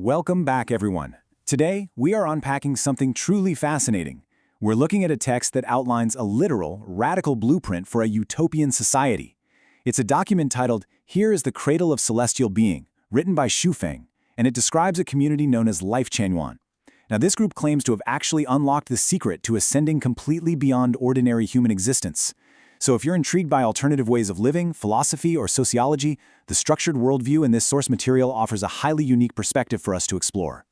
Welcome back, everyone. Today, we are unpacking something truly fascinating. We're looking at a text that outlines a literal, radical blueprint for a utopian society. It's a document titled, "Here is the Cradle of Celestial Being," written by Shufeng, and it describes a community known as Life Chanyuan. Now, this group claims to have actually unlocked the secret to ascending completely beyond ordinary human existence. So if you're intrigued by alternative ways of living, philosophy, or sociology, the structured worldview in this source material offers a highly unique perspective for us to explore.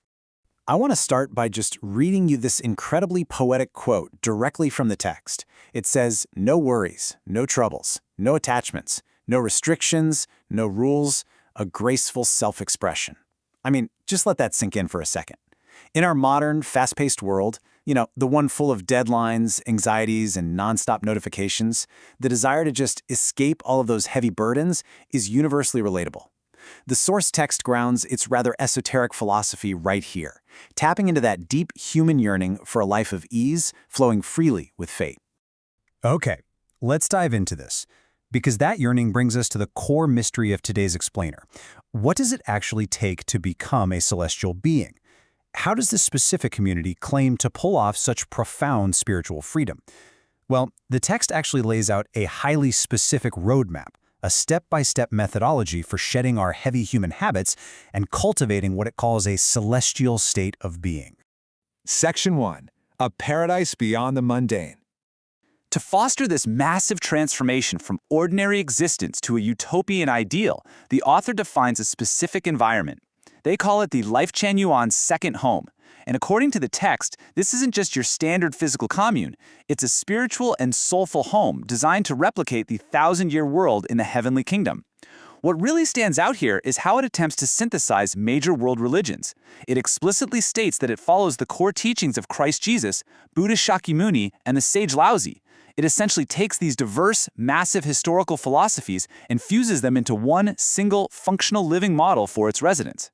I want to start by just reading you this incredibly poetic quote directly from the text. It says, "No worries, no troubles, no attachments, no restrictions, no rules, a graceful self-expression." I mean, just let that sink in for a second. In our modern, fast-paced world, the one full of deadlines, anxieties, and nonstop notifications, the desire to just escape all of those heavy burdens is universally relatable. The source text grounds its rather esoteric philosophy right here, tapping into that deep human yearning for a life of ease, flowing freely with fate. Okay, let's dive into this, because that yearning brings us to the core mystery of today's explainer. What does it actually take to become a celestial being? How does this specific community claim to pull off such profound spiritual freedom? Well, the text actually lays out a highly specific roadmap, a step-by-step methodology for shedding our heavy human habits and cultivating what it calls a celestial state of being. Section 1. A paradise beyond the mundane. To foster this massive transformation from ordinary existence to a utopian ideal, the author defines a specific environment. They call it the Life Chanyuan's second home. And according to the text, this isn't just your standard physical commune. It's a spiritual and soulful home designed to replicate the 1,000-year world in the heavenly kingdom. What really stands out here is how it attempts to synthesize major world religions. It explicitly states that it follows the core teachings of Christ Jesus, Buddha Shakyamuni, and the sage Laozi. It essentially takes these diverse, massive historical philosophies and fuses them into one single, functional living model for its residents.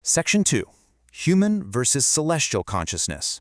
Section 2. Human versus celestial consciousness.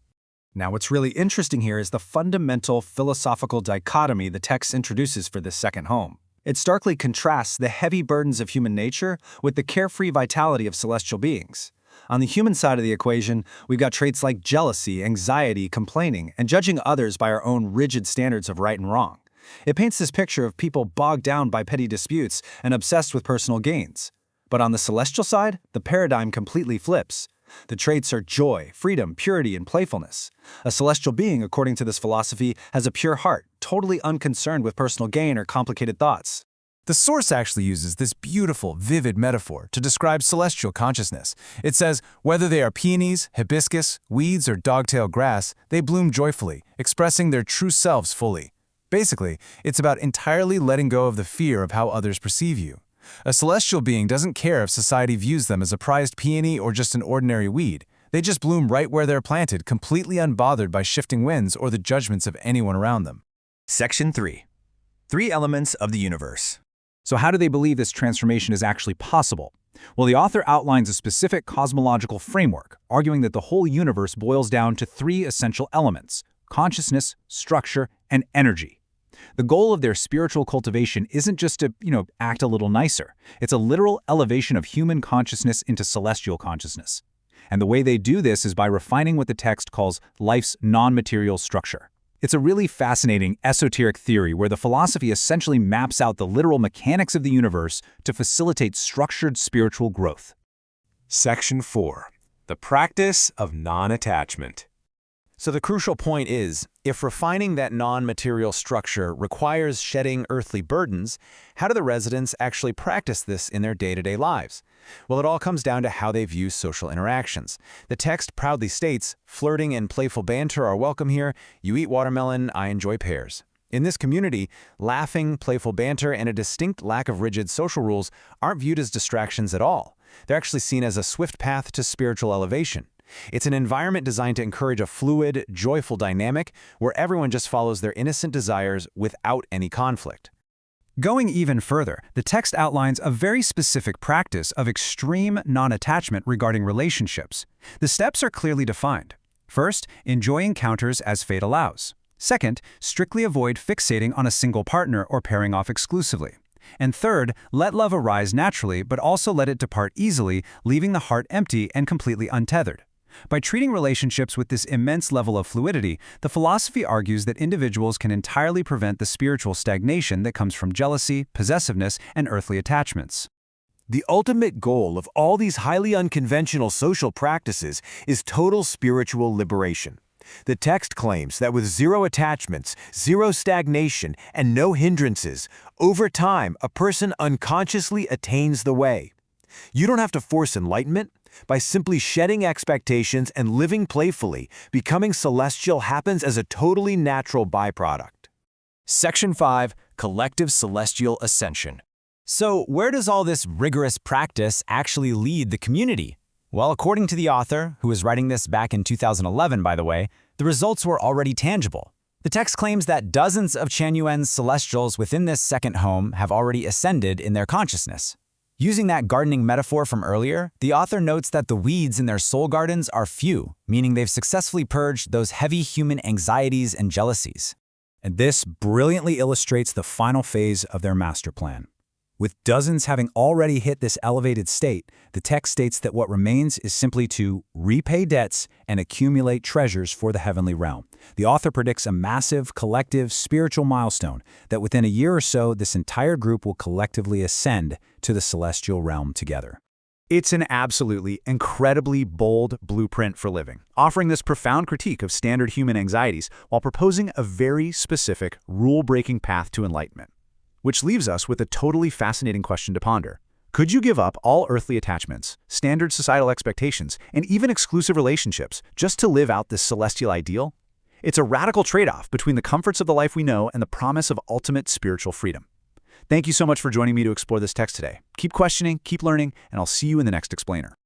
Now, what's really interesting here is the fundamental philosophical dichotomy the text introduces for this second home. It starkly contrasts the heavy burdens of human nature with the carefree vitality of celestial beings. On the human side of the equation, we've got traits like jealousy, anxiety, complaining, and judging others by our own rigid standards of right and wrong. It paints this picture of people bogged down by petty disputes and obsessed with personal gains. But on the celestial side, the paradigm completely flips. The traits are joy, freedom, purity, and playfulness. A celestial being, according to this philosophy, has a pure heart, totally unconcerned with personal gain or complicated thoughts. The source actually uses this beautiful, vivid metaphor to describe celestial consciousness. It says, whether they are peonies, hibiscus, weeds, or dogtail grass, they bloom joyfully, expressing their true selves fully. Basically, it's about entirely letting go of the fear of how others perceive you. A celestial being doesn't care if society views them as a prized peony or just an ordinary weed. They just bloom right where they're planted, completely unbothered by shifting winds or the judgments of anyone around them. Section 3. 3 elements of the universe. So how do they believe this transformation is actually possible? Well, the author outlines a specific cosmological framework, arguing that the whole universe boils down to 3 essential elements: consciousness, structure, and energy. The goal of their spiritual cultivation isn't just to, act a little nicer. It's a literal elevation of human consciousness into celestial consciousness. And the way they do this is by refining what the text calls life's non-material structure. It's a really fascinating esoteric theory where the philosophy essentially maps out the literal mechanics of the universe to facilitate structured spiritual growth. Section 4. The practice of non-attachment. So the crucial point is, if refining that non-material structure requires shedding earthly burdens, how do the residents actually practice this in their day-to-day lives? Well, it all comes down to how they view social interactions. The text proudly states, flirting and playful banter are welcome here. You eat watermelon, I enjoy pears. In this community, laughing, playful banter, and a distinct lack of rigid social rules aren't viewed as distractions at all. They're actually seen as a swift path to spiritual elevation. It's an environment designed to encourage a fluid, joyful dynamic where everyone just follows their innocent desires without any conflict. Going even further, the text outlines a very specific practice of extreme non-attachment regarding relationships. The steps are clearly defined. First, enjoy encounters as fate allows. Second, strictly avoid fixating on a single partner or pairing off exclusively. And third, let love arise naturally, but also let it depart easily, leaving the heart empty and completely untethered. By treating relationships with this immense level of fluidity, the philosophy argues that individuals can entirely prevent the spiritual stagnation that comes from jealousy, possessiveness, and earthly attachments. The ultimate goal of all these highly unconventional social practices is total spiritual liberation. The text claims that with zero attachments, zero stagnation, and no hindrances, over time a person unconsciously attains the way. You don't have to force enlightenment. By simply shedding expectations and living playfully, becoming celestial happens as a totally natural byproduct. Section 5. Collective Celestial Ascension. So, where does all this rigorous practice actually lead the community? Well, according to the author, who was writing this back in 2011, by the way, the results were already tangible. The text claims that dozens of Chanyuan's celestials within this second home have already ascended in their consciousness. Using that gardening metaphor from earlier, the author notes that the weeds in their soul gardens are few, meaning they've successfully purged those heavy human anxieties and jealousies. And this brilliantly illustrates the final phase of their master plan. With dozens having already hit this elevated state, the text states that what remains is simply to repay debts and accumulate treasures for the heavenly realm. The author predicts a massive, collective, spiritual milestone that within a year or so, this entire group will collectively ascend to the celestial realm together. It's an absolutely incredibly bold blueprint for living, offering this profound critique of standard human anxieties while proposing a very specific, rule-breaking path to enlightenment. Which leaves us with a totally fascinating question to ponder. Could you give up all earthly attachments, standard societal expectations, and even exclusive relationships just to live out this celestial ideal? It's a radical trade-off between the comforts of the life we know and the promise of ultimate spiritual freedom. Thank you so much for joining me to explore this text today. Keep questioning, keep learning, and I'll see you in the next explainer.